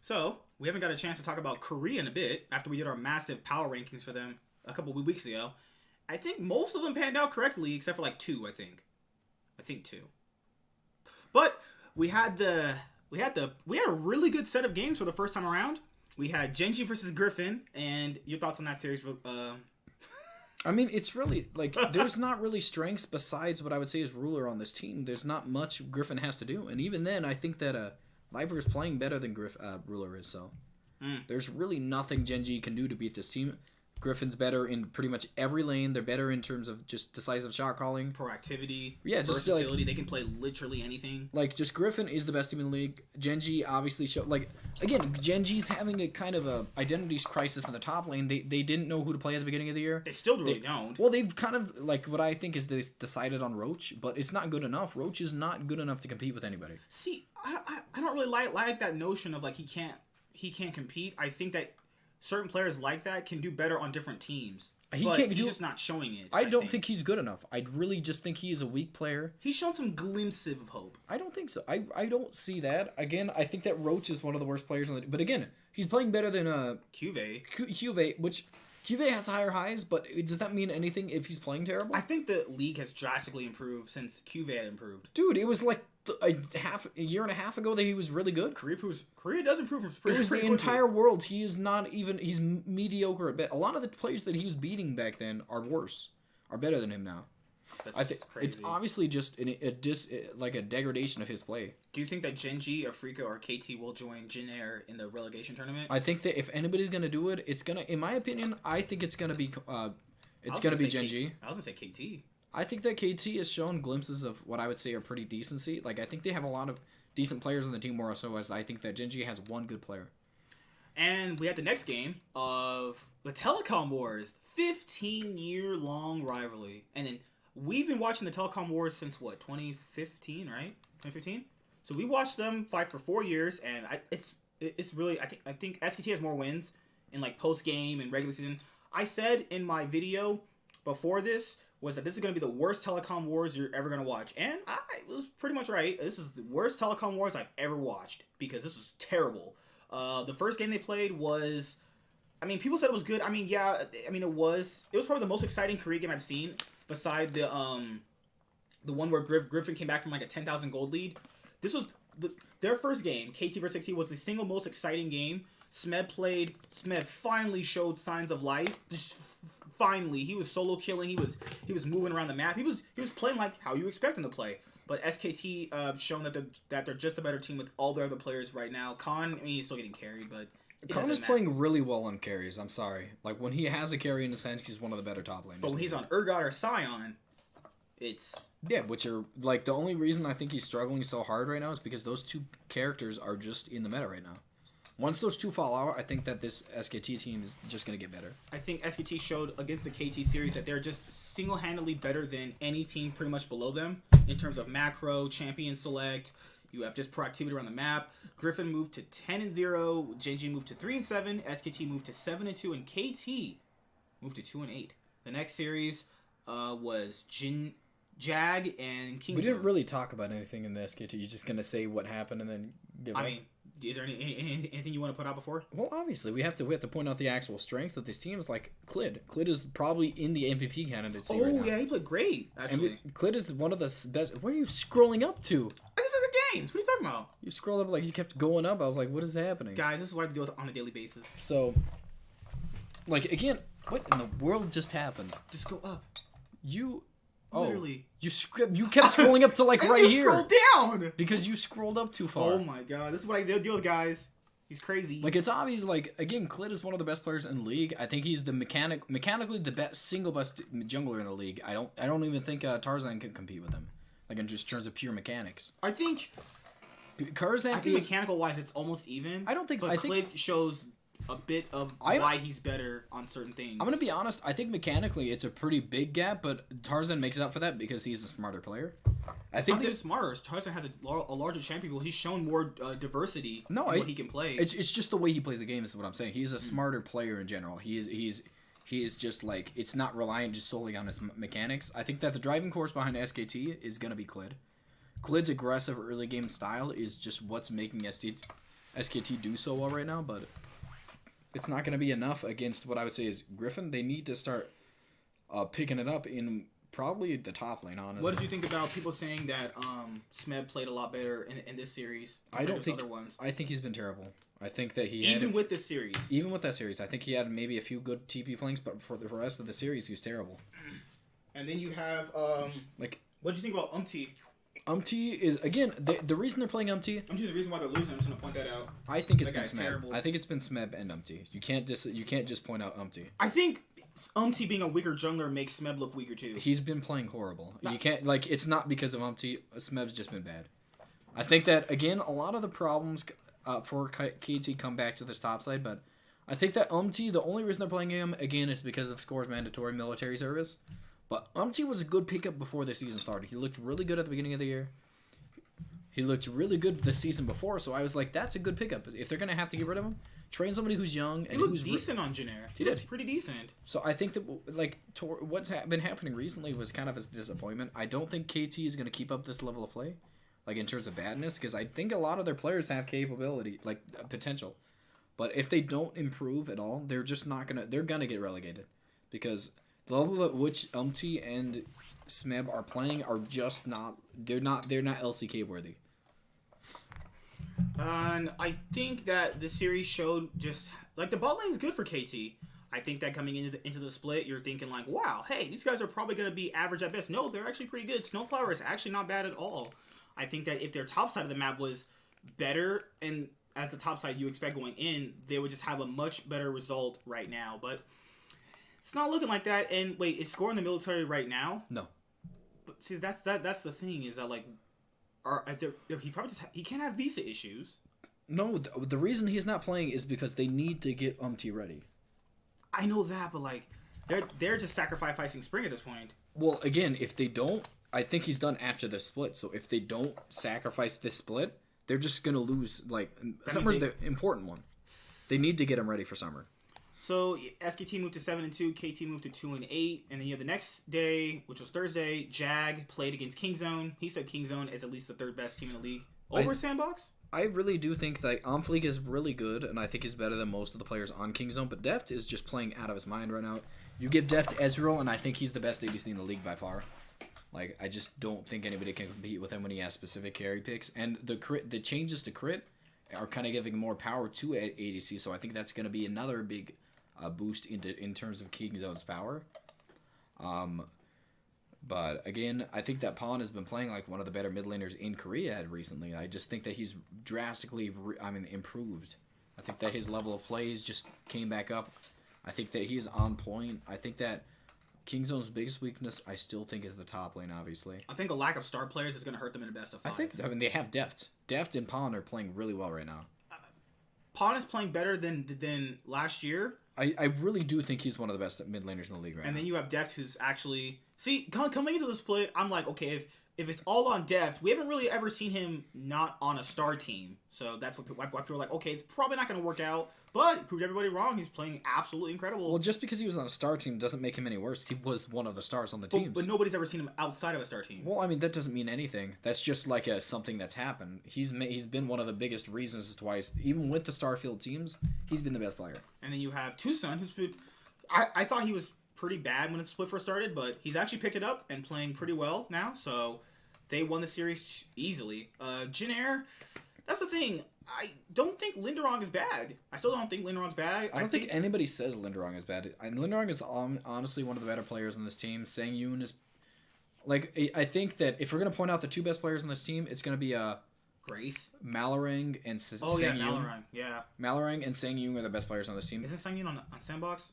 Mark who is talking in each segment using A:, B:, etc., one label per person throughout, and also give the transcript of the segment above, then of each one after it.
A: So, we haven't got a chance to talk about Korea in a bit after we did our massive power rankings for them a couple of weeks ago. I think most of them panned out correctly, except for like two, I think. I think two. But we had a really good set of games for the first time around. We had Genji versus Griffin, and your thoughts on that series?
B: I mean, it's really, like, there's not really strengths besides what I would say is Ruler on this team. There's not much Griffin has to do. And even then, I think that Viper is playing better than Ruler is, so there's really nothing Genji can do to beat this team. Griffin's better in pretty much every lane. They're better in terms of just decisive shot calling.
A: Proactivity.
B: Yeah, just
A: versatility. They can play literally anything.
B: Like, just Griffin is the best team in the league. Genji obviously showed... Like, again, Genji's having a kind of a identity crisis in the top lane. They didn't know who to play at the beginning of the year.
A: They still really don't.
B: Well, they've kind of, like, what I think is they decided on Roach, but it's not good enough. Roach is not good enough to compete with anybody.
A: See, I don't really like that notion of, like, he can't compete. I think that certain players like that can do better on different teams. He's just not showing it.
B: I don't think he's good enough. I really just think he's a weak player.
A: He's shown some glimpses of hope.
B: I don't think so. I don't see that. Again, I think that Roach is one of the worst players in the... But again, he's playing better than Juve, which Juve has higher highs, but does that mean anything if he's playing terrible?
A: I think the league has drastically improved since Juve had improved.
B: Dude, it was like a year and a half ago that he was really good.
A: Korea does improve from
B: pretty the quickly. Entire world. He is not even... He's mediocre at best. A lot of the players that he was beating back then are worse. Are better than him now.
A: That's
B: I think
A: crazy.
B: It's obviously just a degradation of his play.
A: Do you think that Genji, Afrika, or KT will join Jin Air in the relegation tournament?
B: I think that if anybody's gonna do it, it's gonna... In my opinion, I think it's gonna be... Genji.
A: I was gonna say KT.
B: I think that KT has shown glimpses of what I would say are pretty decency. Like, I think they have a lot of decent players on the team more so as I think that Genji has one good player.
A: And we had the next game of the Telecom Wars. 15-year-long rivalry. And then we've been watching the Telecom Wars since, what, 2015, right? 2015? So we watched them fight for 4 years, and it's really... I think SKT has more wins in, like, post-game and regular season. I said in my video before this... was that this is going to be the worst Telecom Wars you're ever going to watch. And I was pretty much right. This is the worst Telecom Wars I've ever watched because this was terrible. The first game they played was... I mean, people said it was good. I mean, yeah, it was. It was probably the most exciting Korea game I've seen beside the one where Griffin came back from like a 10,000 gold lead. This was their first game, KT vs. XT, was the single most exciting game. Smed finally showed signs of life. Finally, he was solo killing. He was moving around the map. He was playing like how you expect him to play. But SKT shown that they're just a better team with all their other players right now. Khan, I mean, he's still getting carried, but
B: Khan is playing really well on carries. I'm sorry, like when he has a carry in a sense, he's one of the better top laners.
A: But when he's on Urgot or Sion, it's
B: which are like the only reason I think he's struggling so hard right now is because those two characters are just in the meta right now. Once those two fall out, I think that this SKT team is just going to get better. I
A: think SKT showed against the KT series that they're just single-handedly better than any team pretty much below them in terms of macro, champion select. You have just proactivity around the map. Griffin moved to 10-0. Genji moved to 3-7. SKT moved to 7-2. And KT moved to 2-8. The next series was Jag and King.
B: We didn't really talk about anything in the SKT. You're just going to say what happened and then give up?
A: Is there anything you want to put out before?
B: Well, obviously, we have to point out the actual strengths that this team is. Like Clid. Clid is probably in the MVP candidacy right now.
A: Oh, yeah, he played great, actually.
B: Clid is one of the best. What are you scrolling up to?
A: This is the games. What are you talking about?
B: You scrolled up like you kept going up. I was like, what is happening?
A: Guys, this is what I deal with on a daily basis.
B: So, like, again, what in the world just happened?
A: Just go up.
B: Literally. You kept scrolling up to like right here.
A: Scroll down
B: because you scrolled up too far.
A: Oh my god, this is what I deal with, guys. He's crazy.
B: Like it's obvious. Like again, Clid is one of the best players in the league. I think he's the mechanically the single best jungler in the league. I don't even think Tarzan can compete with him. Like in just terms of pure mechanics.
A: I think mechanical wise, it's almost even.
B: I don't think.
A: But Clid shows a bit of why he's better on certain things.
B: I'm gonna be honest. I think mechanically it's a pretty big gap, but Tarzan makes up for that because he's a smarter player.
A: I think he's smarter. Tarzan has a larger champion pool. He's shown more diversity in what he can play.
B: It's just the way he plays the game is what I'm saying. He's a smarter player in general. He is just like it's not reliant just solely on his mechanics. I think that the driving force behind SKT is gonna be Clid. Clid's aggressive early game style is just what's making SKT do so well right now, but it's not going to be enough against what I would say is Griffin. They need to start picking it up in probably the top lane, honestly.
A: What did you think about people saying that Smeb played a lot better in this series compared to other ones?
B: I think he's been terrible. I think that
A: even with this series.
B: Even with that series, I think he had maybe a few good TP flanks, but for the rest of the series, he was terrible.
A: And then you have what did you think about Umti?
B: Umti is again the reason they're playing Umti.
A: Umti's the reason why they're losing. I'm just gonna point that out.
B: I think it's been Smeb. Terrible. I think it's been Smeb and Umti. You can't just point out Umti.
A: I think Umti being a weaker jungler makes Smeb look weaker too.
B: He's been playing horrible. You can't it's not because of Umti. Smeb's just been bad. I think that again a lot of the problems for KT come back to this top side, but I think that Umti, the only reason they're playing him again is because of Score's mandatory military service. But Umti was a good pickup before the season started. He looked really good at the beginning of the year. He looked really good the season before, so I was like, that's a good pickup. If they're going to have to get rid of him, train somebody who's young. And
A: he looked decent on Janair. He looked pretty decent.
B: So I think that what's been happening recently was kind of a disappointment. I don't think KT is going to keep up this level of play, in terms of badness, because I think a lot of their players have capability, potential. But if they don't improve at all, they're just not going to... They're going to get relegated. Because the level at which Umti and Smeb are playing are just not... They're not LCK worthy.
A: And I think that the series showed just... the bot lane is good for KT. I think that coming into the split, you're thinking wow, hey, these guys are probably going to be average at best. No, they're actually pretty good. Snowflower is actually not bad at all. I think that if their top side of the map was better, and as the top side you expect going in, they would just have a much better result right now. But it's not looking like that. And wait, is Score in the military right now?
B: No.
A: But see, that's the thing is that he probably he can't have visa issues.
B: No, the reason he's not playing is because they need to get Umti ready.
A: I know that, but they're just sacrificing Spring at this point.
B: Well, again, if they don't, I think he's done after the split. So if they don't sacrifice this split, they're just gonna lose. Summer's the important one. They need to get him ready for Summer.
A: So SKT moved to 7-2, KT moved to 2-8, and then you have the next day, which was Thursday. Jag played against Kingzone. He said Kingzone is at least the third best team in the league over Sandbox.
B: I really do think that Omfleek is really good, and I think he's better than most of the players on Kingzone. But Deft is just playing out of his mind right now. You give Deft Ezreal, and I think he's the best ADC in the league by far. I just don't think anybody can compete with him when he has specific carry picks. And the changes to crit are kind of giving more power to ADC, so I think that's going to be another big boost in terms of Kingzone's power. But again, I think that Pawn has been playing like one of the better mid laners in Korea recently. I just think that he's drastically improved. I think that his level of plays just came back up. I think that he's on point. I think that Kingzone's biggest weakness, I still think, is the top lane, obviously.
A: I think a lack of star players is going to hurt them in a best of 5.
B: They have Deft. Deft and Pawn are playing really well right now.
A: Pawn is playing better than last year.
B: I really do think he's one of the best mid laners in the league right now.
A: And then you have Deft, who's actually... See, coming into the split, I'm like, okay, if it's all on Deft, we haven't really ever seen him not on a star team. So that's why people are like, okay, it's probably not going to work out. But he proved everybody wrong. He's playing absolutely incredible.
B: Well, just because he was on a star team doesn't make him any worse. He was one of the stars on the teams.
A: But nobody's ever seen him outside of a star team.
B: Well, that doesn't mean anything. That's just something that's happened. He's been one of the biggest reasons as to why, even with the Starfield teams, he's been the best player.
A: And then you have Tucson, who's been... I thought he was pretty bad when the split first started, but he's actually picked it up and playing pretty well now. So they won the series easily. Jinair, that's the thing. I don't think Linderong is bad. I still don't think Linderong's bad.
B: I don't think anybody says Linderong is bad. And Linderong is honestly one of the better players on this team. Sang Yoon is... I think that if we're going to point out the two best players on this team, it's going to be
A: Grace,
B: Malorang, and Sang
A: Yoon.
B: Malorang,
A: yeah.
B: Malorang and Sang Yoon are the best players on this team.
A: Isn't Sang Yoon on Sandbox?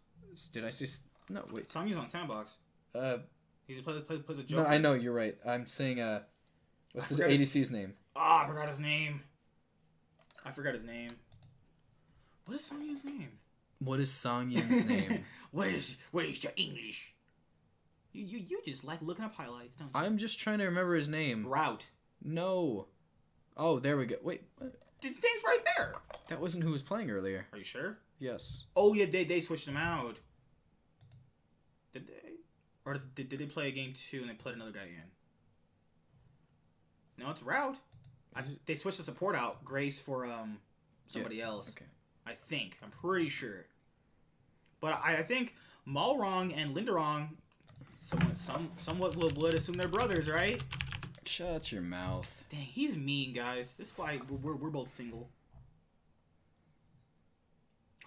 B: Did I say... No, wait.
A: Sang Yoon's on Sandbox. He plays a Joker.
B: No, I know, you're right. I'm saying... what's the ADC's name?
A: I forgot his name. What is Sang Yoon's name?
B: What is Sang Yoon's name?
A: What is your English? You just like looking up highlights, don't you?
B: I'm just trying to remember his name.
A: Route.
B: No. Oh, there we go. Wait, what?
A: His name's right there.
B: That wasn't who was playing earlier.
A: Are you sure?
B: Yes.
A: Oh yeah, they switched him out. Did they? Or did they play a game 2 and they played another guy in? No, it's Route. They switched the support out. Grace for somebody else.
B: Okay.
A: I think. I'm pretty sure. But I think Malrong and Linderong somewhat would assume they're brothers, right?
B: Shut your mouth.
A: Dang, he's mean, guys. This is why we're both single.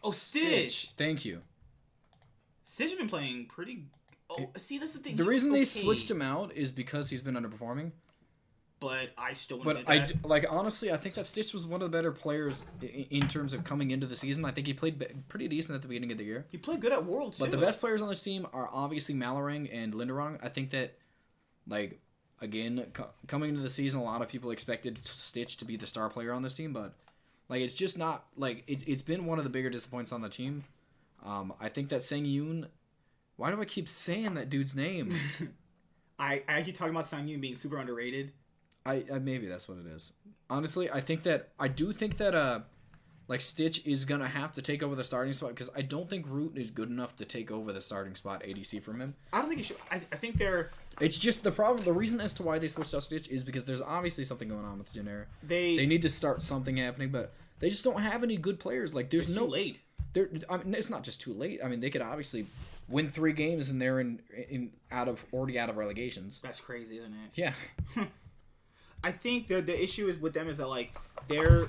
A: Oh, Stitch.
B: Thank you.
A: Stitch has been playing pretty... Oh, see, that's the thing.
B: The reason they switched him out is because he's been underperforming.
A: But I still
B: wouldn't honestly, I think that Stitch was one of the better players in terms of coming into the season. I think he played pretty decent at the beginning of the year.
A: He played good at Worlds, too.
B: But the best players on this team are obviously Malorang and Linderong. I think that, like, again, coming into the season, a lot of people expected Stitch to be the star player on this team, but, like, it's just not, like, it's been one of the bigger disappointments on the team. I think that Sang Yoon... Why do I keep saying that dude's name?
A: I keep talking about Sang Yoon being super underrated.
B: I maybe that's what it is. Honestly, I do think that like Stitch is gonna have to take over the starting spot because I don't think Root is good enough to take over the starting spot ADC from him.
A: I don't think he should. I think they're.
B: It's just the problem. The reason as to why they switched out Stitch is because there's obviously something going on with Jennera. They need to start something happening, but they just don't have any good players. Like there's
A: too late.
B: I mean, it's not just too late. I mean, they could obviously win 3 games and they're already out of relegations.
A: That's crazy, isn't it?
B: Yeah.
A: I think the issue is with them is that like they're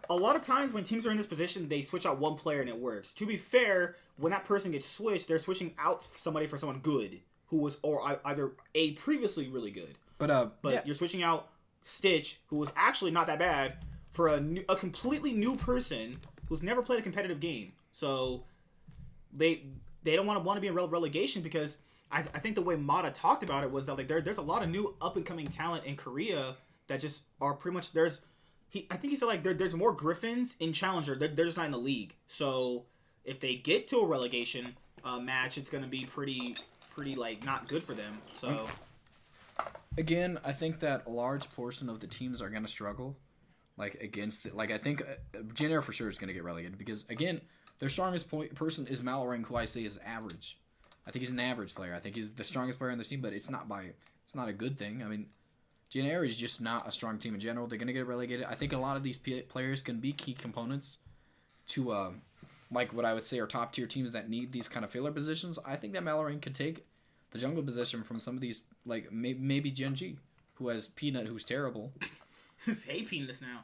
A: a lot of times when teams are in this position they switch out one player and it works. To be fair, when that person gets switched, they're switching out somebody for someone good who was either previously really good. But
B: yeah.
A: You're switching out Stitch, who was actually not that bad, for a completely new person who's never played a competitive game. So they don't want to be in relegation because I think the way Mata talked about it was that like there's a lot of new up and coming talent in Korea that just are pretty much I think he said like there's more Griffins in Challenger. They're just not in the league. So if they get to a relegation match, it's gonna be pretty like not good for them. So
B: again, I think that a large portion of the teams are gonna struggle, like against I think Jennera for sure is gonna get relegated because again their strongest person is Malorang, who I say is average. I think he's an average player. I think he's the strongest player on this team, but it's not a good thing. I mean, Jennera is just not a strong team in general. They're gonna get relegated. I think a lot of these players can be key components to like what I would say are top tier teams that need these kind of filler positions. I think that Malorang could take the jungle position from some of these, like maybe Genji, who has Peanut, who's terrible.
A: Hey, Peanut now.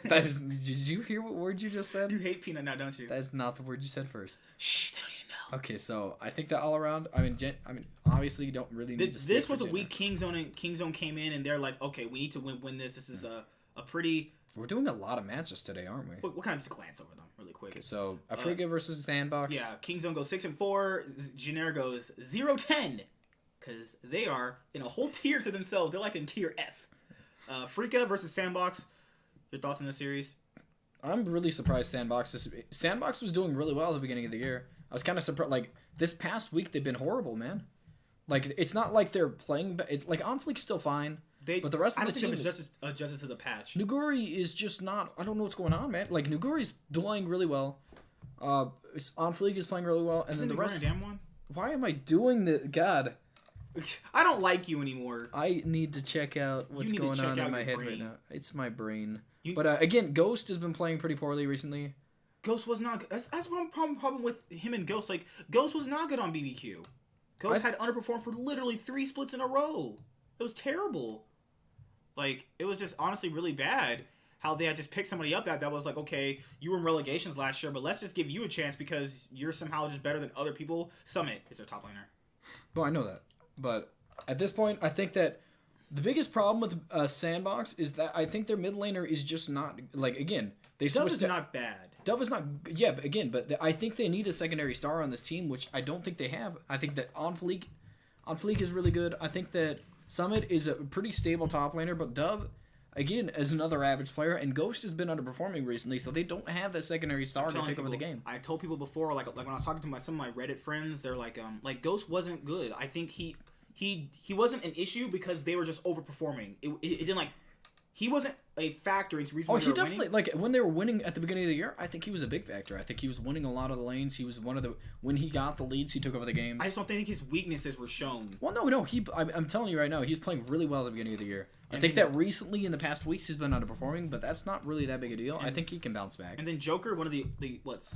B: That is. Did you hear what word you just said?
A: You hate Peanut now, don't you?
B: That is not the word you said first.
A: Shh, they don't even know.
B: Okay, so I think that all around. I mean, obviously you don't really need to.
A: This was a week King Zone, and King Zone came in, and they're like, okay, we need to win this. This is a pretty.
B: We're doing a lot of matches today, aren't we?
A: We'll kind of just glance over them really quick.
B: Okay, so Afriga versus Sandbox.
A: Yeah, King Zone goes 6-4. Jennera goes 0-10, because they are in a whole tier to themselves. They're like in tier F. Afriga versus Sandbox. Your thoughts on this series?
B: I'm really surprised Sandbox was doing really well at the beginning of the year. I was kind of surprised. Like, this past week, they've been horrible, man. Like, it's not like they're playing... It's like, OnFleek's still fine, but the rest of the team is...
A: adjusted to the patch.
B: Nuguri is just not... I don't know what's going on, man. Like, Nuguri's doing really well. OnFleek is playing really well, and then the rest...
A: Damn one?
B: Why am I doing this? God...
A: I don't like you anymore.
B: I need to check out what's going on in my head right now. It's my brain. But again, Ghost has been playing pretty poorly recently.
A: Ghost was not. That's one problem with him and Ghost. Like Ghost was not good on BBQ. Ghost had underperformed for literally 3 splits in a row. It was terrible. Like it was just honestly really bad. How they had just picked somebody up that was like, okay, you were in relegations last year, but let's just give you a chance because you're somehow just better than other people. Summit is their top laner.
B: Well, I know that. But at this point, I think that the biggest problem with Sandbox is that I think their mid laner is just not... Like, again, they
A: Dove is not bad.
B: Dove is not... Yeah, but again, I think they need a secondary star on this team, which I don't think they have. I think that OnFleek is really good. I think that Summit is a pretty stable top laner, but Dove, again, is another average player, and Ghost has been underperforming recently, so they don't have that secondary star to take over the game.
A: I told people before, like when I was talking to some of my Reddit friends, they're like Ghost wasn't good. I think he wasn't an issue because they were just overperforming. It didn't like he wasn't a factor into reason why they were
B: definitely
A: winning.
B: Like when they were winning at the beginning of the year. I think he was a big factor. I think he was winning a lot of the lanes. He was one of the when he got the leads, he took over the games.
A: I just don't think his weaknesses were shown.
B: Well, no. I'm telling you right now, he's playing really well at the beginning of the year. I think that recently in the past weeks he's been underperforming, but that's not really that big a deal. I think he can bounce back.
A: And then Joker, one of the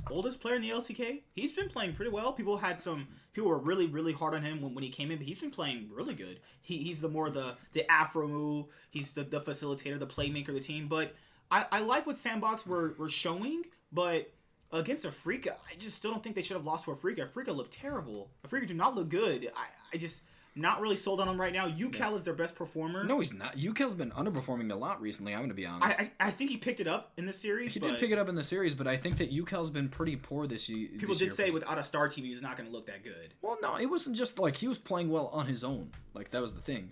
A: oldest player in the LCK, he's been playing pretty well. People were really, really hard on him when he came in, but he's been playing really good. He's the Afro move. He's the facilitator, the playmaker of the team. But I like what Sandbox were showing, but against Afrika, I just still don't think they should have lost to Afrika. Afrika looked terrible. Afrika do not look good. I just not really sold on him right now. UCal is their best performer.
B: No, he's not. UCal's been underperforming a lot recently, I'm going to be honest.
A: I think he picked it up in this series.
B: He did pick it up in the series, but I think that UCal's been pretty poor this year.
A: People did say without a star team, he was not going to look that good.
B: Well, no, it wasn't just like he was playing well on his own. Like, that was the thing.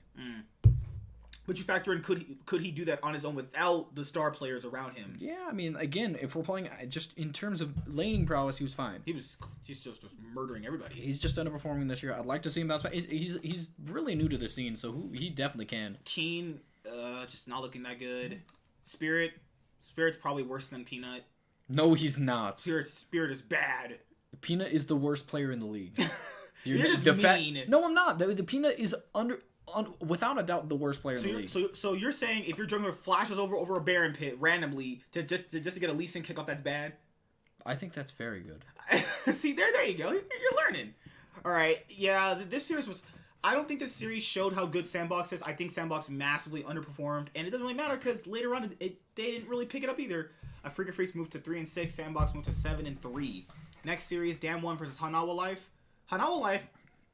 A: But you factor in, could he do that on his own without the star players around him?
B: Yeah, I mean, again, if we're playing just in terms of laning prowess, he was fine.
A: He's just murdering everybody.
B: He's just underperforming this year. I'd like to see him bounce back. He's really new to the scene, so he definitely can.
A: Keen, just not looking that good. Spirit's probably worse than Peanut.
B: No, he's not.
A: Spirit is bad.
B: Peanut is the worst player in the league.
A: You're just mean.
B: No, I'm not. The Peanut is without a doubt the worst player in the league.
A: So you're saying if your jungler flashes over a Baron pit randomly to just to get a Lee Sin kickoff, that's bad?
B: I think that's very good.
A: See, there you go. You're learning. All right. Yeah, this series was... I don't think this series showed how good Sandbox is. I think Sandbox massively underperformed, and it doesn't really matter because later on they didn't really pick it up either. Afrika Freaks moved to 3-6. Sandbox moved to 7-3. Next series, Damwon versus Hanawa Life. Hanawa Life,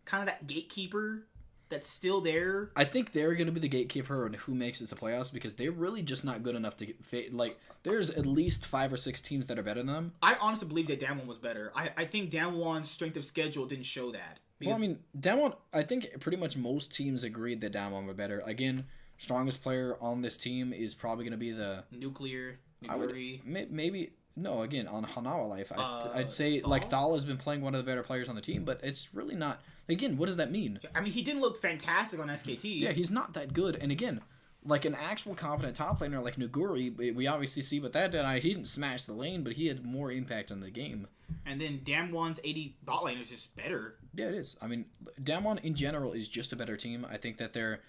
A: kind of that gatekeeper that's still there.
B: I think they're going to be the gatekeeper on who makes it to playoffs because they're really just not good enough to get... Like, there's at least 5 or 6 teams that are better than them.
A: I honestly believe that Damwon was better. I think Damwon's strength of schedule didn't show that.
B: Well, I mean, Damwon... I think pretty much most teams agreed that Damwon were better. Again, strongest player on this team is probably going to be the...
A: Nuclear, Nuguri.
B: Maybe... No, again, on Hanawa Life, I'd say,
A: Thal?
B: like, Thal has been playing one of the better players on the team, but it's really not... Again, what does that mean?
A: I mean, he didn't look fantastic on SKT.
B: Yeah, he's not that good. And again, like an actual competent top laner like Nuguri, we obviously see what that did. He didn't smash the lane, but he had more impact on the game.
A: And then Damwon's 80 bot lane is just better.
B: Yeah, it is. I mean, Damwon in general is just a better team. I think that they're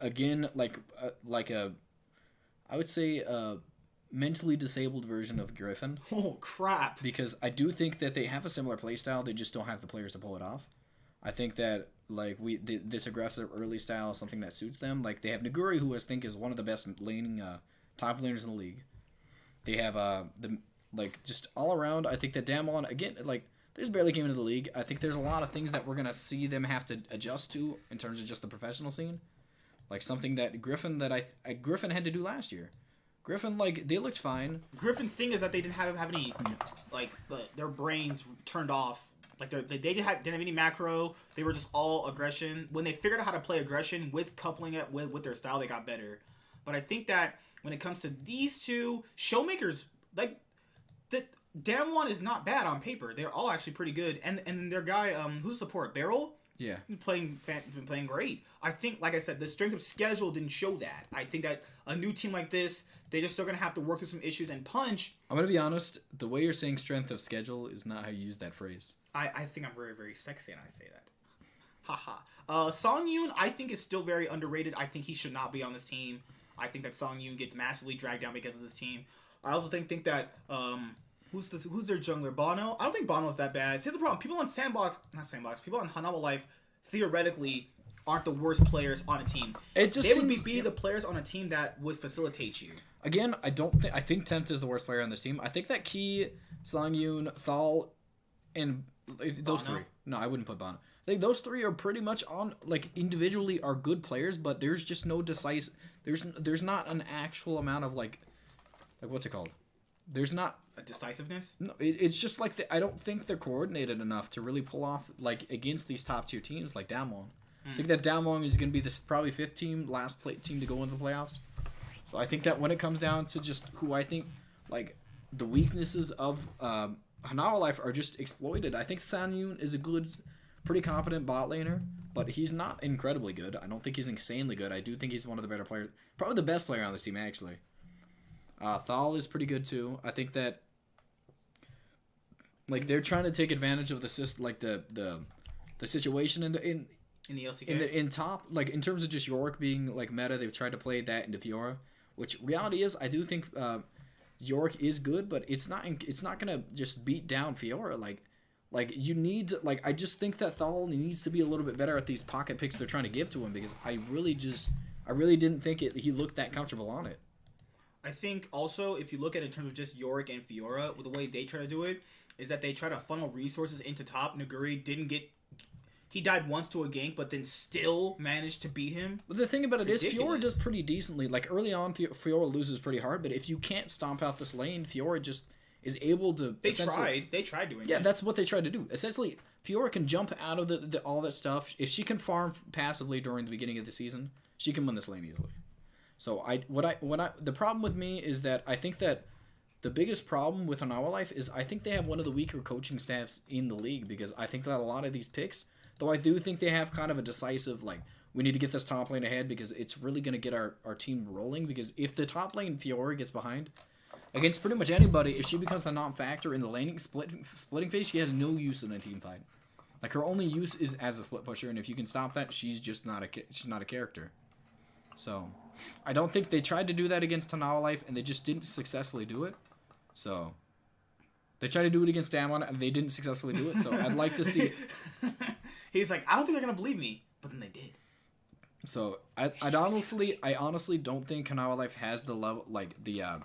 B: again, like a... I would say... mentally disabled version of Griffin.
A: Oh, crap.
B: Because I do think that they have a similar playstyle, they just don't have the players to pull it off. I think that like this aggressive early style is something that suits them. Like they have Nuguri, who I think is one of the best laning top laners in the league. They have just all around. I think that Damwon again, like there's barely came into the league. I think there's a lot of things that we're gonna see them have to adjust to in terms of just the professional scene, like something that Griffin had to do last year. Griffin, like, they looked fine.
A: Griffin's thing is that they didn't have any, like, their brains turned off. Like, they didn't have any macro. They were just all aggression. When they figured out how to play aggression with coupling it with their style, they got better. But I think that when it comes to these two, Showmakers, like, Damwon is not bad on paper. They're all actually pretty good. And then their guy, who's support, Beryl?
B: Yeah.
A: Been playing great. I think, like I said, the strength of schedule didn't show that. I think that a new team like this, they're just still going to have to work through some issues and punch.
B: I'm going to be honest, the way you're saying strength of schedule is not how you use that phrase.
A: I think I'm very, very sexy and I say that. Haha. Song Yoon, I think, is still very underrated. I think he should not be on this team. I think that Song Yoon gets massively dragged down because of this team. I also think that, who's their jungler? Bono? I don't think Bono's that bad. See, the problem, people on people on Hanawa Life, theoretically, aren't the worst players on a team. They would be the players on a team that would facilitate you.
B: Again, I think Tempt is the worst player on this team. I think that Key, Songyun, Thal, and those
A: Bono?
B: three. No, I wouldn't put Bono. I think those three are pretty much on, like, individually are good players, but there's just no decisive... There's not an actual amount of, like what's it called? There's not...
A: A decisiveness?
B: No, it's just like... I don't think they're coordinated enough to really pull off, like, against these top-tier teams like Damwon. I think that Damwon is going to be this probably 5th team, last team to go into the playoffs. So I think that when it comes down to just who I think, like, the weaknesses of Hanawa Life are just exploited. I think Sanyun is a good, pretty competent bot laner, but he's not incredibly good. I don't think he's insanely good. I do think he's one of the better players. Probably the best player on this team, actually. Thal is pretty good, too. I think that, like, they're trying to take advantage of the situation
A: in the LCK.
B: In top, like in terms of just Yorick being like meta, they've tried to play that into Fiora, which reality is I do think Yorick is good, but it's not gonna just beat down Fiora. Like you need like I just think that Thal needs to be a little bit better at these pocket picks they're trying to give to him, because I really didn't think he looked that comfortable on it.
A: I think also if you look at it in terms of just Yorick and Fiora, with the way they try to do it is that they try to funnel resources into top. Naguri he died once to a gank, but then still managed to beat him.
B: But the thing about it is, Fiora does pretty decently. Like early on, Fiora loses pretty hard, but if you can't stomp out this lane, Fiora just is able to.
A: They tried doing.
B: Yeah, that's what they tried to do. Essentially, Fiora can jump out of the all that stuff. If she can farm passively during the beginning of the season, she can win this lane easily. So the problem with me is that I think that the biggest problem with Hanawa Life is I think they have one of the weaker coaching staffs in the league, because I think that a lot of these picks, though I do think they have kind of a decisive, like, we need to get this top lane ahead because it's really going to get our team rolling, because if the top lane Fiora gets behind against pretty much anybody, if she becomes the non-factor in the laning splitting phase, she has no use in a team fight. Like, her only use is as a split pusher, and if you can stop that, she's just not a character. So, I don't think they tried to do that against Hanawa Life, and they just didn't successfully do it. So, they tried to do it against Damon, and they didn't successfully do it, so I'd like to see it.
A: He's like, I don't think they're going to believe me, but then they did.
B: So, I honestly don't think Hanawa Life has the level, like, the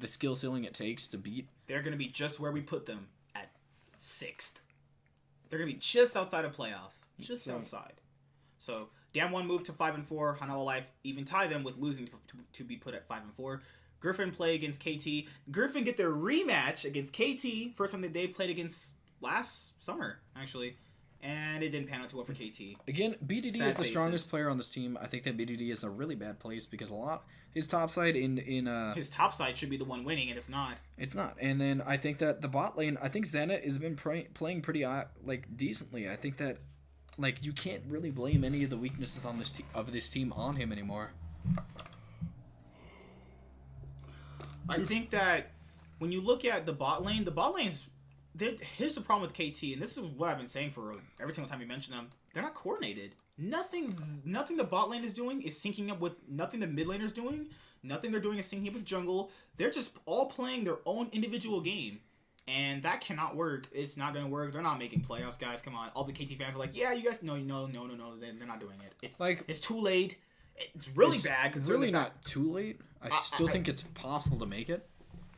B: skill ceiling it takes to beat.
A: They're going to be just where we put them, at 6th. They're going to be just outside of playoffs. Just outside. So, Damwon moved to 5-4. Hanawa Life even tie them with losing to be put at 5-4. Griffin play against KT. Griffin get their rematch against KT. First time that they played against last summer, actually. And it didn't pan out too well for KT.
B: Again, BDD is the strongest player on this team. I think that BDD is a really bad place because his top side
A: his top side should be the one winning, and it's not.
B: It's not. And then I think that the bot lane, I think Zenit has been playing pretty decently. I think that you can't really blame any of the weaknesses on this team on him anymore.
A: I think that when you look at the bot lane's... Here's the problem with KT, and this is what I've been saying for every single time you mention them. They're not coordinated. Nothing the bot lane is doing is syncing up with... Nothing the mid laner's doing. Nothing they're doing is syncing up with jungle. They're just all playing their own individual game. And that cannot work. It's not going to work. They're not making playoffs, guys. Come on. All the KT fans are like, yeah, you guys... No. They're not doing it. It's too late. It's really bad.
B: It's really not too late. I still think it's possible to make it.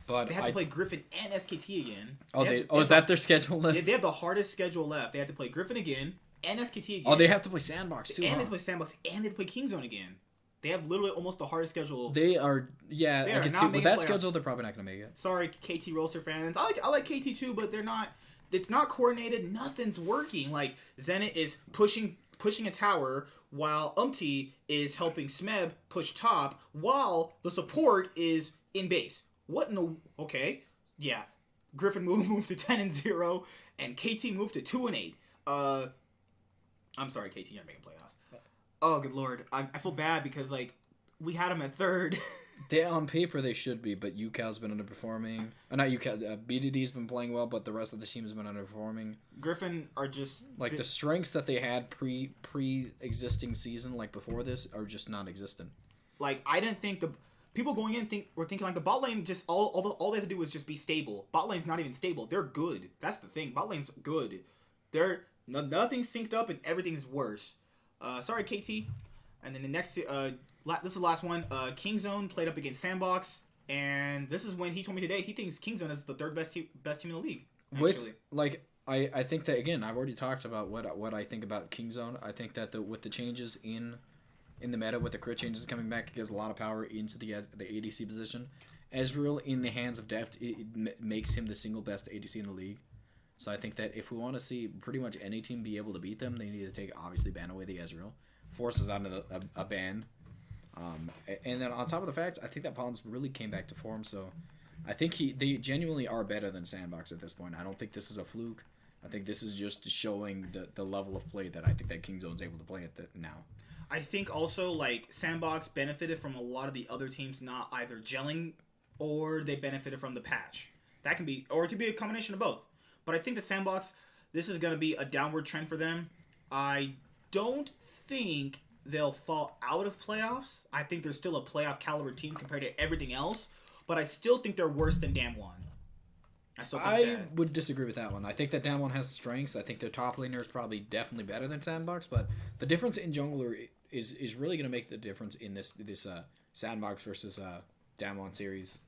B: But
A: they have to play Griffin and SKT again.
B: Is that their schedule list?
A: They have the hardest schedule left. They have to play Griffin again and SKT again.
B: Oh, they have to play Sandbox too.
A: And they have to play Sandbox and they have to play Kingzone again. They have literally almost the hardest schedule.
B: They are, yeah. I can see with that schedule, they're probably not going to make it.
A: Sorry, KT roster fans. I like KT too, but they're not. It's not coordinated. Nothing's working. Like Zenit is pushing a tower while Umpty is helping Smeb push top while the support is in base. What in the... Okay. Yeah. Griffin moved to 10-0, and KT moved to 2-8. I'm sorry, KT, you're not making playoffs. Oh, good lord. I feel bad because, we had them at 3rd.
B: On paper, they should be, but UCal's been underperforming. Not UCal. BDD's been playing well, but the rest of the team has been underperforming.
A: Griffin are just...
B: the strengths that they had pre-existing season, before this, are just non-existent.
A: I didn't think the... People going in were thinking the bot lane just all they have to do is just be stable. Bot lane's not even stable. They're good. That's the thing. Bot lane's good. Nothing's synced up and everything's worse. Sorry, KT. And then the next, this is the last one. Kingzone played up against Sandbox, and this is when he told me today he thinks Kingzone is the 3rd best team in the league. Actually.
B: I think that again, I've already talked about what I think about Kingzone. I think that with the changes in the meta, with the crit changes coming back, it gives a lot of power into the ADC position. Ezreal in the hands of Deft, it makes him the single best ADC in the league. So I think that if we want to see pretty much any team be able to beat them, they need to obviously ban away the Ezreal. Forces out a ban. And then on top of the fact, I think that Pons really came back to form, so I think they genuinely are better than Sandbox at this point. I don't think this is a fluke. I think this is just showing the level of play that I think that Kingzone's able to play at now.
A: I think also, Sandbox benefited from a lot of the other teams not either gelling or they benefited from the patch. That can be, or it could be a combination of both. But I think that Sandbox, this is going to be a downward trend for them. I don't think they'll fall out of playoffs. I think they're still a playoff caliber team compared to everything else, but I still think they're worse than Damwon.
B: I would disagree with that one. I think that Damwon has strengths. I think their top laner is probably definitely better than Sandbox, but the difference in jungler is really going to make the difference in this Sandbox versus Damwon series.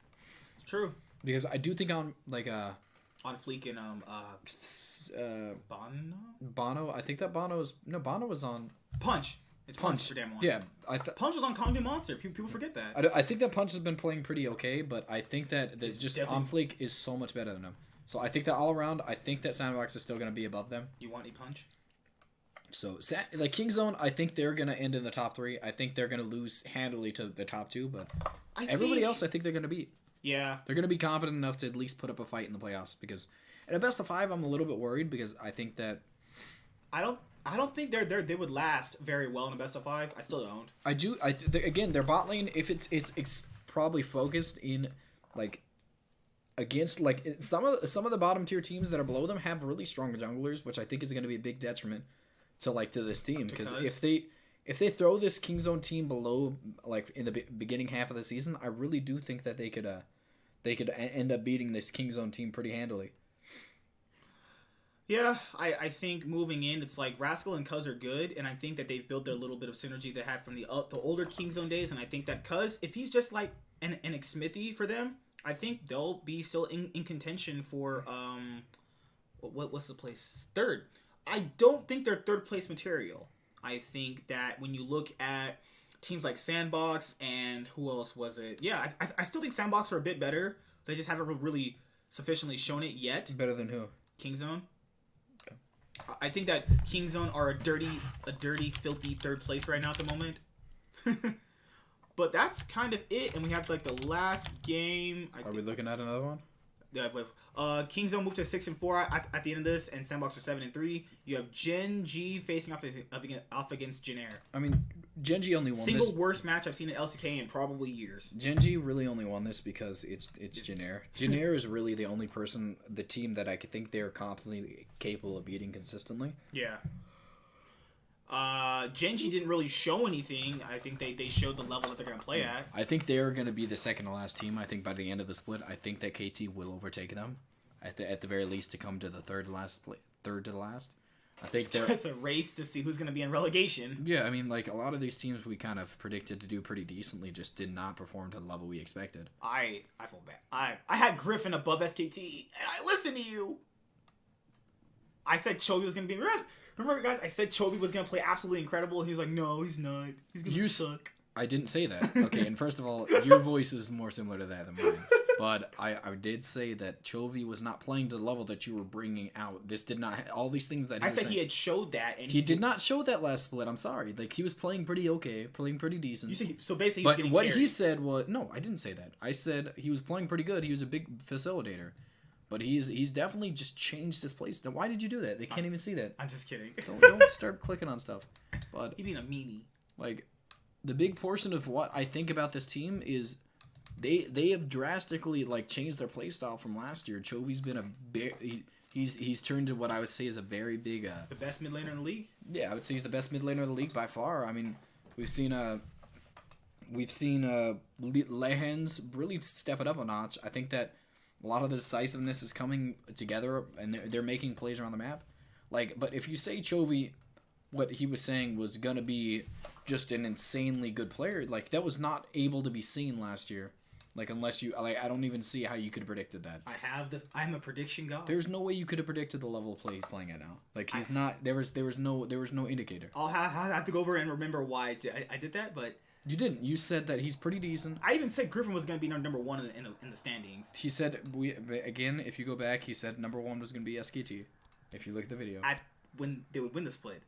A: True.
B: Because I do think on
A: Fleek and
B: Bono. I think that Bono was on
A: Punch. It's Punch for Damwon.
B: Yeah,
A: Punch was on Kongdu Monster. People forget that.
B: I think that Punch has been playing pretty okay, but I think that just on Fleek is so much better than him. So I think that all around, I think that Sandbox is still going to be above them.
A: You want a Punch?
B: So like Kingzone, I think they're going to end in the top 3. I think they're going to lose handily to the top 2, but everybody else, I think they're going to beat.
A: Yeah.
B: They're going to be competent enough to at least put up a fight in the playoffs, because in a best of 5, I'm a little bit worried because I think that
A: I don't think they would last very well in a best of 5. I still don't.
B: I do. Again, their bot lane, if it's probably focused in like against like some of the bottom tier teams that are below them have really strong junglers, which I think is going to be a big detriment to this team, because if they throw this Kingzone team below like in the beginning half of the season, I really do think that they could end up beating this Kingzone team pretty handily.
A: Yeah, I think moving in, it's like Rascal and Cuz are good, and I think that they've built their little bit of synergy they had from the older Kingzone days, and I think that Cuz, if he's just like an Xmithy for them, I think they'll be still in contention for what's the place? 3rd. I don't think they're 3rd place material. I think that when you look at teams like Sandbox and who else was it? Yeah, I still think Sandbox are a bit better. They just haven't really sufficiently shown it yet.
B: Better than who?
A: Kingzone. I think that Kingzone are a dirty, filthy 3rd place right now at the moment. But that's kind of it, and we have like the last game.
B: Are we looking at another one?
A: Yeah, Kingzone moved to 6-4 at the end of this, and Sandbox are 7-3. You have Gen G facing off against Jin Air.
B: I mean, Gen G only won
A: Single worst match I've seen in LCK in probably years.
B: Gen G really only won this because it's Jin Air. Jin Air is really the only the team that I could think they're completely capable of beating consistently.
A: Yeah. Gen G didn't really show anything. I think they showed the level that they're going to play at.
B: I think they're going to be the second to last team. I think by the end of the split, I think that KT will overtake them. At the very least, to come to the third to the last. I think
A: it's a race to see who's going to be in relegation.
B: Yeah, I mean, like a lot of these teams we kind of predicted to do pretty decently, just did not perform to the level we expected.
A: I feel bad. I had Griffin above SKT, and I listened to you. I said Chovy was going to be. Remember, guys, I said Chovy was going to play absolutely incredible. He was like, no, he's not. He's going to suck.
B: I didn't say that. Okay, and first of all, your voice is more similar to that than mine. But I did say that Chovy was not playing to the level that you were bringing out. This did not... all these things that
A: I said he had showed that. And
B: he did not show that last split. I'm sorry. Like, he was playing pretty okay. Playing pretty decent.
A: So basically he
B: was
A: getting
B: what
A: carried.
B: He said was... No, I didn't say that. I said he was playing pretty good. He was a big facilitator. But he's definitely just changed his place. Now, why did you do that? They can't even see that.
A: I'm just kidding.
B: Don't start clicking on stuff. But
A: you mean a meanie?
B: Like, the big portion of what I think about this team is they have drastically like changed their play style from last year. Chovy's been he's turned to what I would say is a very big
A: the best mid laner in the league.
B: Yeah, I would say he's the best mid laner in the league by far. I mean, we've seen Lehens really step it up a notch. I think that a lot of the decisiveness is coming together, and they're making plays around the map. Like, but if you say Chovy, what he was saying was gonna be just an insanely good player, like that was not able to be seen last year. Like, unless you like, I don't even see how you could have predicted that.
A: I'm a prediction god.
B: There's no way you could have predicted the level of play he's playing at now. Like, he's not. There was no indicator.
A: I'll have to go over and remember why I did that, but.
B: You didn't. You said that he's pretty decent.
A: I even said Griffin was going to be number one in the standings.
B: He said again. If you go back, he said number one was going to be SKT. If you look at the video,
A: when they would win the split,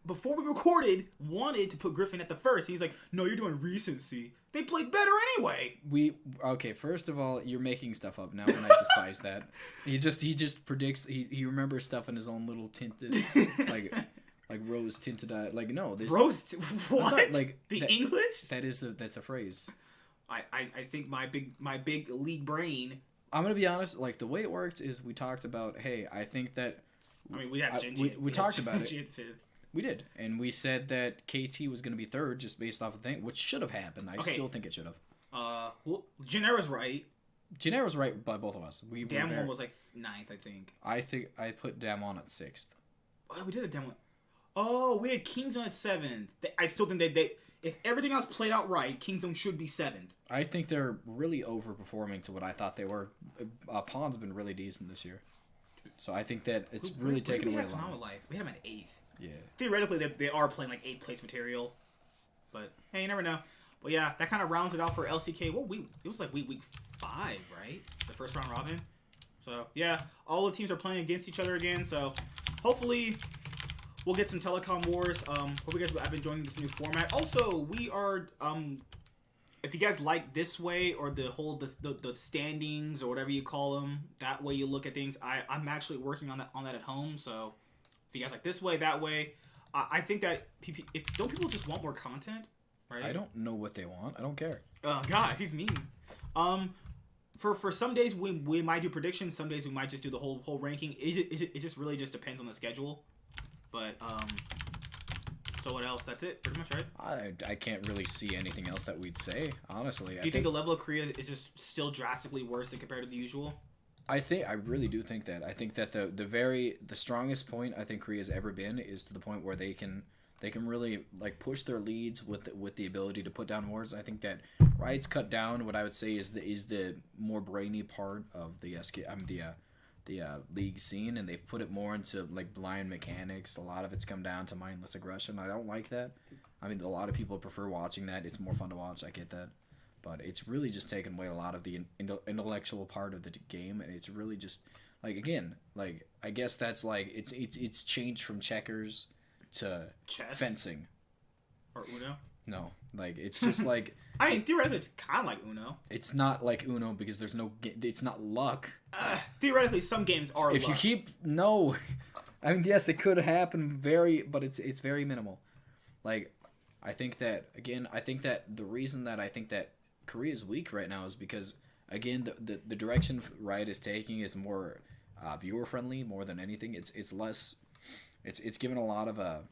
A: before we recorded wanted to put Griffin at the first. He's like, no, you're doing recency. They played better anyway.
B: Okay. First of all, you're making stuff up now, and I despise that. He just predicts. He remembers stuff in his own little tinted like rose tinted like no this
A: rose what
B: not, like
A: English
B: that's a phrase.
A: I think my big league brain.
B: I'm gonna be honest, like the way it worked is we talked about, hey, I think that
A: we have Genji.
B: We talked about it.
A: Fifth.
B: We did, and we said that KT was going to be third just based off of thing, which should have happened. I still think it should have.
A: Well, Genera's right.
B: Genera's right by both of us.
A: Damwon was like 9th, I think.
B: I think I put Damwon at 6th.
A: Oh, we did a Damwon. Oh, we had Kingzone at 7th. I still think they if everything else played out right, Kingzone should be 7th.
B: I think they're really overperforming to what I thought they were. Pawn's been really decent this year, so I think that it's really taken away a lot.
A: We had him at 8th.
B: Yeah.
A: Theoretically, they are playing like 8th place material, but hey, you never know. But yeah, that kind of rounds it out for LCK. Well, it was like week 5, right? The first round robin. So yeah, all the teams are playing against each other again. So hopefully we'll get some Telecom Wars. Hope you guys have been enjoying this new format. Also, we are if you guys like this way or the whole the standings or whatever you call them, that way you look at things. I'm actually working on that at home. So if you guys like this way, that way, I think that don't people just want more content, right?
B: I don't know what they want. I don't care.
A: Oh gosh, he's mean. For some days we might do predictions. Some days we might just do the whole ranking. It just really just depends on the schedule. But so what else? That's it, pretty much, right?
B: I can't really see anything else that we'd say, honestly.
A: Do you think the level of Korea is just still drastically worse than compared to the usual?
B: I really do think that. I think that the strongest point I think Korea's ever been is to the point where they can really like push their leads with the ability to put down wards. I think that Riot's cut down what I would say is the more brainy part of the league scene, and they've put it more into like blind mechanics. A lot of it's come down to mindless aggression. I don't like that. I mean, a lot of people prefer watching that. It's more fun to watch. I get that. But it's really just taken away a lot of the intellectual part of the game, and it's really just like, again, like I guess that's like it's changed from checkers to
A: chess,
B: fencing,
A: or Uno.
B: No, like it's just like
A: I mean, theoretically, it's kind of like Uno.
B: It's not like Uno because there's no. It's not luck.
A: Theoretically, some games are.
B: If
A: luck.
B: You keep I mean, yes, it could happen. But it's very minimal. Like, I think that the reason that I think that Korea is weak right now is because, again, the direction Riot is taking is more viewer friendly more than anything. It's less. It's given a lot of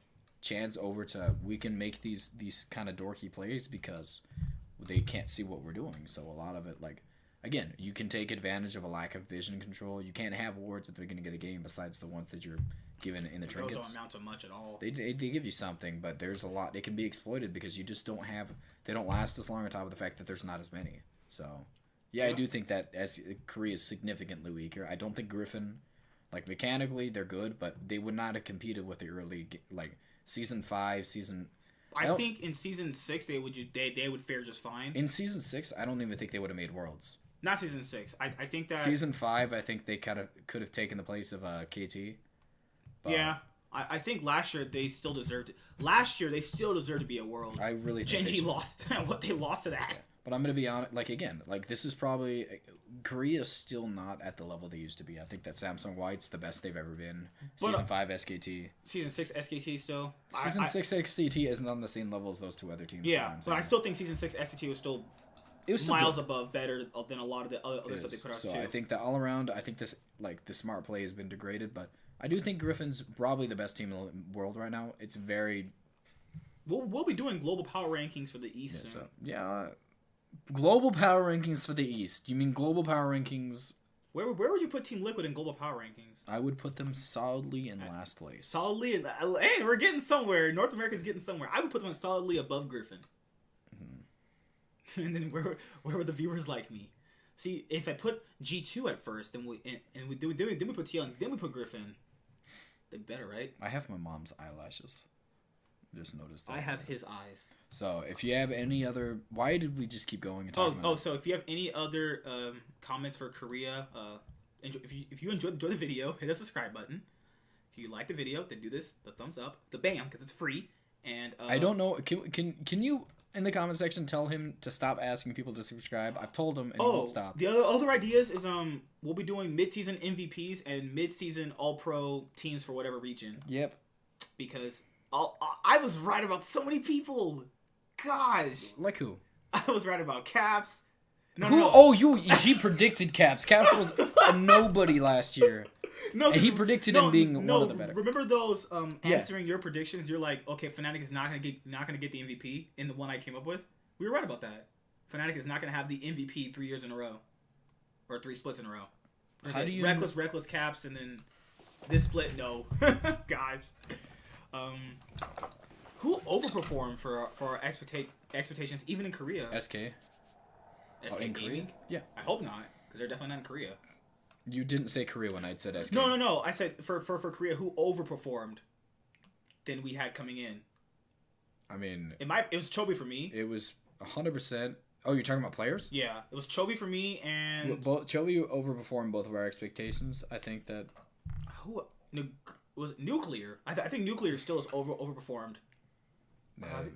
B: chance over to we can make these kind of dorky plays because they can't see what we're doing. So a lot of it, like, again, you can take advantage of a lack of vision control. You can't have wards at the beginning of the game besides the ones that you're given in the trinkets.
A: Those don't amount to much at all.
B: They give you something, but there's a lot. It can be exploited because you just don't have. They don't last as long on top of the fact that there's not as many. So, yeah, I do think that as Korea is significantly weaker. I don't think Griffin, like mechanically, they're good, but they would not have competed with the early like season 5, season.
A: I think in season 6 they would fare just fine.
B: In season 6, I don't even think they would have made worlds.
A: Not season 6. I think that
B: season 5, I think they kind of could have taken the place of KT.
A: But yeah, I think last year they still deserved it. Last year they still deserved to be a world.
B: I really think
A: Genji lost. What they lost to that.
B: Yeah. But I'm gonna be honest. Like again, like this is probably Korea's still not at the level they used to be. I think that Samsung White's the best they've ever been. Season 5 SKT.
A: Season 6 SKT still.
B: Season 6 SKT isn't on the same level as those two other teams.
A: Yeah, but I still think season 6 SKT was still. It was still miles good. Above, better than a lot of the other stuff they put out.
B: So too. I think that all around, I think this the smart play has been degraded, but I do think Griffin's probably the best team in the world right now. It's very.
A: We'll be doing global power rankings for the East.
B: Yeah, so, global power rankings for the East. You mean global power rankings?
A: Where would you put Team Liquid in global power rankings?
B: I would put them solidly in last place.
A: Solidly, hey, we're getting somewhere. North America's getting somewhere. I would put them solidly above Griffin. And then where would the viewers like me? See, if I put G2 at first, then we put TL, then we put Griffin. They better, right?
B: I have my mom's eyelashes. Just noticed that.
A: I have his eyes.
B: So if you have any other, why did we just keep going and talking?
A: So if you have any other comments for Korea, if you enjoyed the video, hit the subscribe button. If you like the video, then do this, the thumbs up, the bam, because it's free. And
B: I don't know. Can you in the comment section tell him to stop asking people to subscribe? I've told him and he won't stop.
A: The other ideas is we'll be doing mid-season MVPs and mid-season All-Pro teams for whatever region.
B: Yep.
A: Because I was right about so many people. Gosh.
B: Like who?
A: I was right about Caps.
B: No. Oh, he predicted Caps. Caps was a nobody last year.
A: No,
B: And he predicted him being one of the better.
A: Remember those answering your predictions? You're like, okay, Fnatic is not gonna get the MVP in the one I came up with. We were right about that. Fnatic is not gonna have the MVP 3 years in a row, or 3 splits in a row.
B: How do you
A: reckless caps and then this split? No, gosh. Who overperformed for our expectations even in Korea?
B: SK.
A: SK
B: in
A: Gaming?
B: Korea? Yeah.
A: I hope not, because they're definitely not in Korea.
B: You didn't say Korea when I said SK.
A: No. I said for Korea, who overperformed than we had coming in.
B: I mean,
A: it was Chovy for me.
B: It was 100%. Oh, you're talking about players?
A: Yeah, it was Chovy for me and
B: Chovy overperformed both of our expectations. I think that
A: who was Nuclear. I think Nuclear still is overperformed.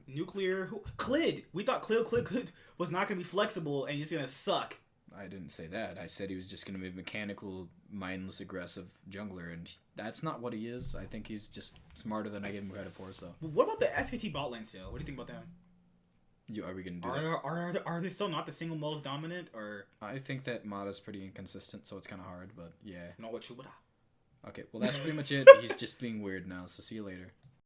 A: Nuclear. Clid. We thought Clid was not going to be flexible and he's going to suck.
B: I didn't say that. I said he was just going to be a mechanical, mindless, aggressive jungler, and that's not what he is. I think he's just smarter than I give him credit for. So.
A: What about the SKT bot lane still? What do you think about them?
B: Are we going to do that?
A: Are they still not the single most dominant? Or
B: I think that Mata's pretty inconsistent, so it's kind of hard, but yeah.
A: No, what you would.
B: Okay, well that's pretty much it. He's just being weird now, so see you later.